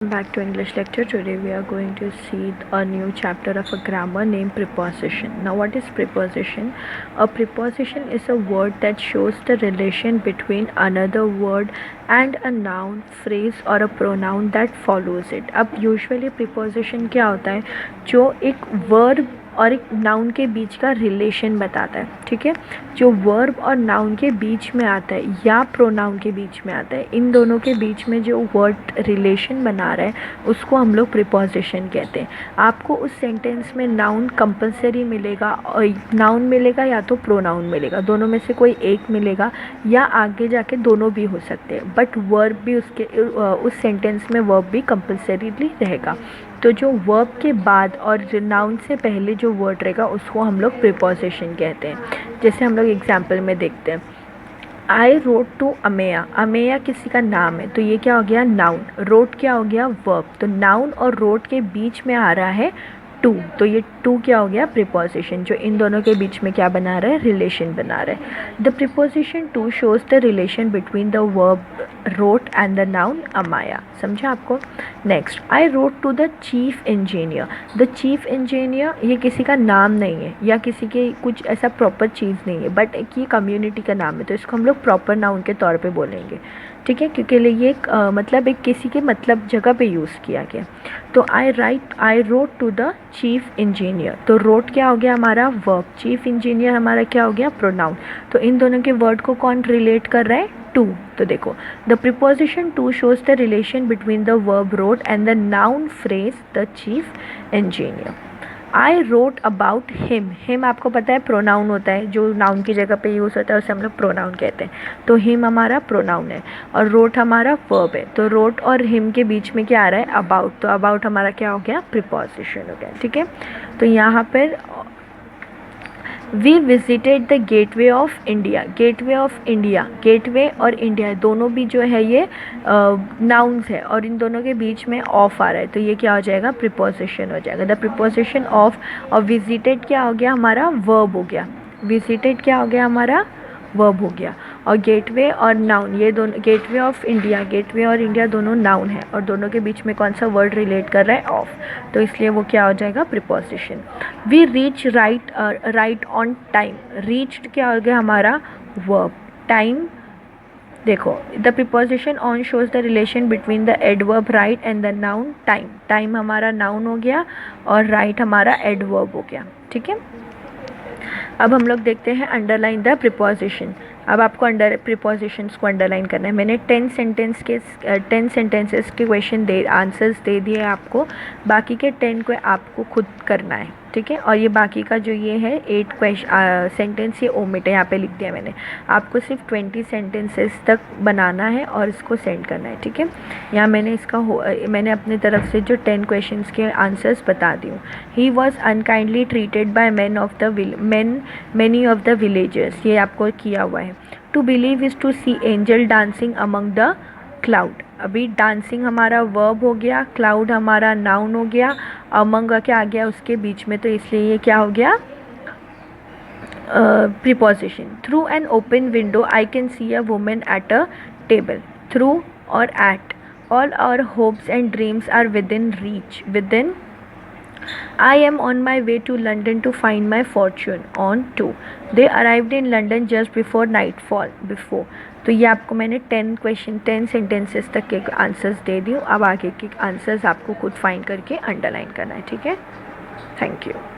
Back to English lecture. Today we are going to see a new chapter of a grammar named preposition. Now what is preposition? A preposition is a word that shows the relation between another word and a noun, phrase or a pronoun that follows it. अब usually preposition क्या होता है, जो एक verb और एक noun के बीच का रिलेशन बताता है. ठीक है, जो वर्ब और नाउन के बीच में आता है या प्रोनाउन के बीच में आता है, इन दोनों के बीच में जो वर्ड रिलेशन बना रहा है उसको हम लोग प्रिपोजिशन कहते हैं. आपको उस सेंटेंस में नाउन कंपलसरी मिलेगा, नाउन मिलेगा या तो प्रोनाउन मिलेगा, दोनों में से कोई एक मिलेगा या आगे जाके दोनों भी हो सकते हैं, बट वर्ब भी उसके उस सेंटेंस में वर्ब भी कंपलसरीली रहेगा. तो जो वर्ब के बाद और नाउन से पहले जो वर्ड रहेगा उसको हम लोग प्रिपोजिशन कहते हैं. जैसे हम लोग एग्जाम्पल में देखते हैं, I wrote to Ameya. Ameya किसी का नाम है तो ये क्या हो गया, नाउन. रोट क्या हो गया, वर्ब. तो नाउन और रोट के बीच में आ रहा है टू, तो ये टू क्या हो गया, प्रिपोजिशन, जो इन दोनों के बीच में क्या बना रहा है, रिलेशन बना रहा है. The preposition to shows the relation between the verb wrote and the noun Amaya. समझा आपको. Next, I wrote to the chief engineer. The chief engineer ये किसी का नाम नहीं है या किसी के कुछ ऐसा प्रॉपर चीज़ नहीं है, बट एक ये कम्युनिटी का नाम है, तो इसको हम लोग प्रॉपर नाउन के तौर पे बोलेंगे. ठीक है, क्योंकि ये एक मतलब एक किसी के मतलब जगह पे यूज़ किया गया. तो I wrote to the chief engineer. तो रोट क्या हो गया हमारा, वर्ब. चीफ इंजीनियर हमारा क्या हो गया, प्रोनाउन. तो इन दोनों के वर्ड को कौन रिलेट कर रहा है, टू. तो देखो, the preposition to shows the relation between the verb wrote and the noun phrase the chief engineer. I wrote about him. Him आपको पता है प्रोनाउन होता है, जो नाउन की जगह पे यूज़ होता है उसे हम लोग प्रोनाउन कहते हैं. तो हिम हमारा प्रोनाउन है और रोट हमारा वर्ब है. तो रोट और हिम के बीच में क्या आ रहा है, अबाउट. तो अबाउट हमारा क्या हो गया, प्रिपोजिशन हो गया. ठीक है, तो यहाँ पर we visited the gateway of India. Gateway of India, gateway और इंडिया दोनों भी जो है ये नाउन्स है और इन दोनों के बीच में ऑफ आ रहा है, तो ये क्या हो जाएगा, प्रिपोजिशन हो जाएगा. द प्रिपोजिशन ऑफ, और विजिटेड क्या हो गया हमारा, वर्ब हो गया. विजिटेड क्या हो गया हमारा, वर्ब हो गया. और गेटवे और नाउन, ये दोनों, गेटवे ऑफ इंडिया, गेटवे और इंडिया दोनों नाउन है और दोनों के बीच में कौन सा वर्ड रिलेट कर रहा है, ऑफ. तो इसलिए वो क्या हो जाएगा, preposition. We reach right on time. Reached क्या हो गया हमारा, वर्ब. टाइम, देखो, the preposition on shows the relation between the adverb right and the noun time. Time हमारा नाउन हो गया और राइट हमारा एडवर्ब हो गया. ठीक है, अब हम लोग देखते हैं अंडरलाइन द प्रिपोजिशन. अब आपको प्रिपोजिशंस को अंडरलाइन करना है. मैंने 10 सेंटेंसेस के क्वेश्चन आंसर्स दे दिए आपको, बाकी के 10 को आपको खुद करना है. ठीक है, और ये बाकी का जो ये है 8 सेंटेंस ये ओमिट है, यहाँ पे लिख दिया मैंने. आपको सिर्फ 20 सेंटेंसेस तक बनाना है और इसको सेंड करना है. ठीक है, यहाँ मैंने मैंने अपनी तरफ से जो 10 क्वेश्चंस के आंसर्स बता दी हूँ. He was unkindly treated by many of the villagers, ये आपको किया हुआ है. To believe is to see angel dancing among the cloud. अभी डांसिंग हमारा वर्ब हो गया, क्लाउड हमारा नाउन हो गया, अमंग क्या आ गया उसके बीच में, तो इसलिए ये क्या हो गया, preposition. Through an open window I can see a women at a table. Through और at, all our hopes and dreams are within reach. Within, I am on my way to London to find my fortune. On to, they arrived in London just before nightfall. Before, तो ये आपको मैंने 10 sentences तक के answers दे दी हूँ. अब आगे के आंसर्स आपको खुद फाइंड करके अंडरलाइन करना है. ठीक है, थैंक यू.